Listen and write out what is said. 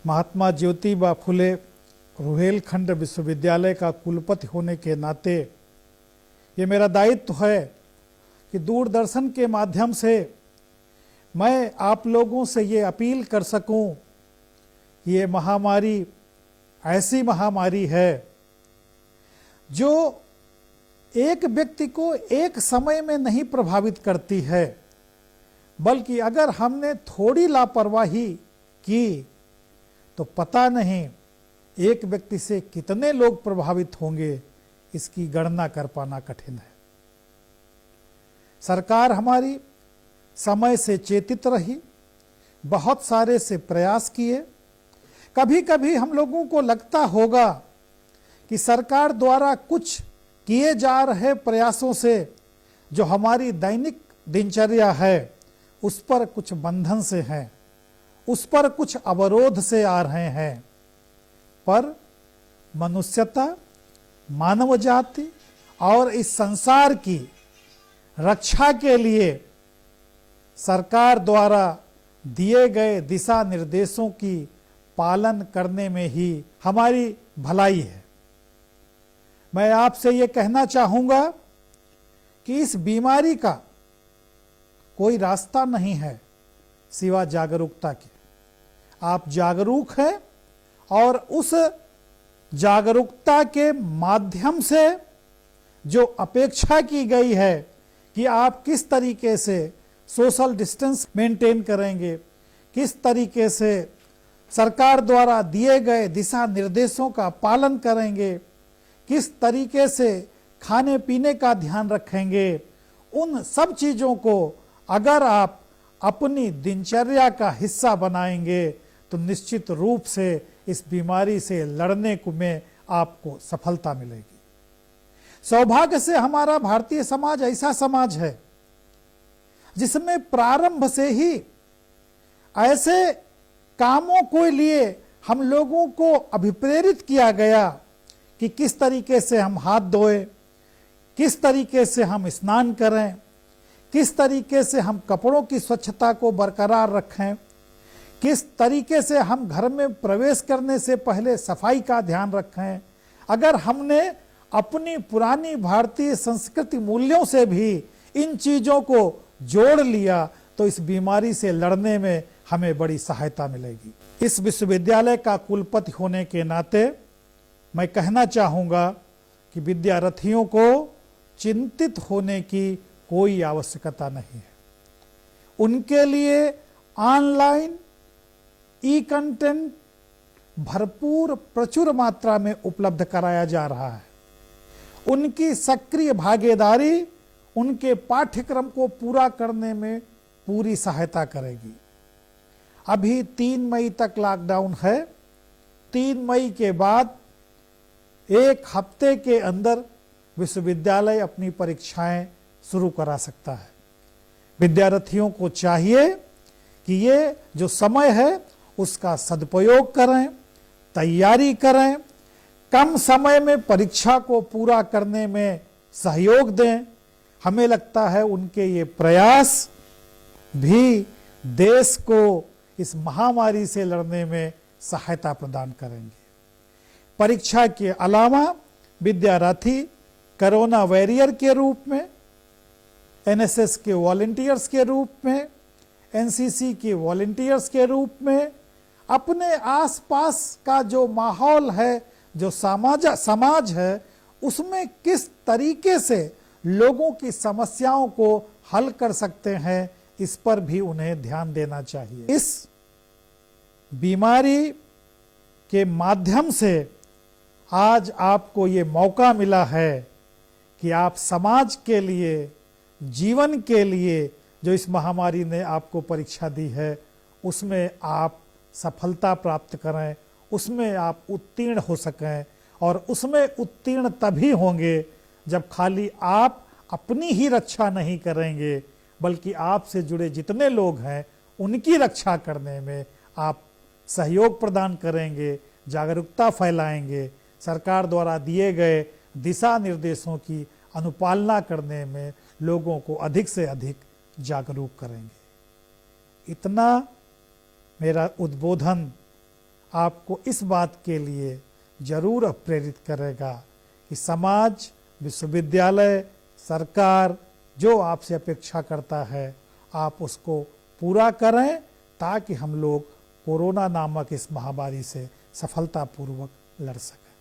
महात्मा ज्योतिबा फुले रुहेलखंड विश्वविद्यालय का कुलपति होने के नाते ये मेरा दायित्व है कि दूरदर्शन के माध्यम से मैं आप लोगों से ये अपील कर सकूं, ये महामारी ऐसी महामारी है जो एक व्यक्ति को एक समय में नहीं प्रभावित करती है, बल्कि अगर हमने थोड़ी लापरवाही की तो पता नहीं एक व्यक्ति से कितने लोग प्रभावित होंगे, इसकी गणना कर पाना कठिन है। सरकार हमारी समय से चेतित रही, बहुत सारे से प्रयास किए। कभी कभी हम लोगों को लगता होगा कि सरकार द्वारा कुछ किए जा रहे प्रयासों से जो हमारी दैनिक दिनचर्या है उस पर कुछ बंधन से हैं, उस पर कुछ अवरोध से आ रहे हैं, पर मनुष्यता, मानव जाति और इस संसार की रक्षा के लिए सरकार द्वारा दिए गए दिशा निर्देशों की पालन करने में ही हमारी भलाई है। मैं आपसे ये कहना चाहूँगा कि इस बीमारी का कोई रास्ता नहीं है सिवा जागरूकता के। आप जागरूक हैं और उस जागरूकता के माध्यम से जो अपेक्षा की गई है कि आप किस तरीके से सोशल डिस्टेंस मेंटेन करेंगे, किस तरीके से सरकार द्वारा दिए गए दिशा निर्देशों का पालन करेंगे, किस तरीके से खाने पीने का ध्यान रखेंगे, उन सब चीज़ों को अगर आप अपनी दिनचर्या का हिस्सा बनाएंगे तो निश्चित रूप से इस बीमारी से लड़ने में आपको सफलता मिलेगी। सौभाग्य से हमारा भारतीय समाज ऐसा समाज है जिसमें प्रारंभ से ही ऐसे कामों को लिए हम लोगों को अभिप्रेरित किया गया कि किस तरीके से हम हाथ धोएं, किस तरीके से हम स्नान करें, किस तरीके से हम कपड़ों की स्वच्छता को बरकरार रखें, किस तरीके से हम घर में प्रवेश करने से पहले सफाई का ध्यान रखें। अगर हमने अपनी पुरानी भारतीय संस्कृति मूल्यों से भी इन चीज़ों को जोड़ लिया तो इस बीमारी से लड़ने में हमें बड़ी सहायता मिलेगी। इस विश्वविद्यालय का कुलपति होने के नाते मैं कहना चाहूँगा कि विद्यार्थियों को चिंतित होने की कोई आवश्यकता नहीं है। उनके लिए ऑनलाइन ई कंटेंट भरपूर प्रचुर मात्रा में उपलब्ध कराया जा रहा है। उनकी सक्रिय भागीदारी उनके पाठ्यक्रम को पूरा करने में पूरी सहायता करेगी। अभी 3 मई तक लॉकडाउन है। 3 मई के बाद 1 हफ्ते के अंदर विश्वविद्यालय अपनी परीक्षाएं शुरू करा सकता है। विद्यार्थियों को चाहिए कि ये जो समय है उसका सदुपयोग करें, तैयारी करें, कम समय में परीक्षा को पूरा करने में सहयोग दें। हमें लगता है उनके ये प्रयास भी देश को इस महामारी से लड़ने में सहायता प्रदान करेंगे। परीक्षा के अलावा विद्यार्थी कोरोना वॉरियर के रूप में, एनएसएस के वॉलंटियर्स के रूप में, एनसीसी के वॉलंटियर्स के रूप में अपने आसपास का जो माहौल है, जो समाज है, उसमें किस तरीके से लोगों की समस्याओं को हल कर सकते हैं, इस पर भी उन्हें ध्यान देना चाहिए। इस बीमारी के माध्यम से आज आपको ये मौका मिला है कि आप समाज के लिए, जीवन के लिए जो इस महामारी ने आपको परीक्षा दी है उसमें आप सफलता प्राप्त करें, उसमें आप उत्तीर्ण हो सकें। और उसमें उत्तीर्ण तभी होंगे जब खाली आप अपनी ही रक्षा नहीं करेंगे बल्कि आपसे जुड़े जितने लोग हैं उनकी रक्षा करने में आप सहयोग प्रदान करेंगे, जागरूकता फैलाएंगे, सरकार द्वारा दिए गए दिशा निर्देशों की अनुपालना करने में लोगों को अधिक से अधिक जागरूक करेंगे। इतना मेरा उद्बोधन आपको इस बात के लिए जरूर प्रेरित करेगा कि समाज, विश्वविद्यालय, सरकार जो आपसे अपेक्षा करता है आप उसको पूरा करें, ताकि हम लोग कोरोना नामक इस महामारी से सफलतापूर्वक लड़ सकें।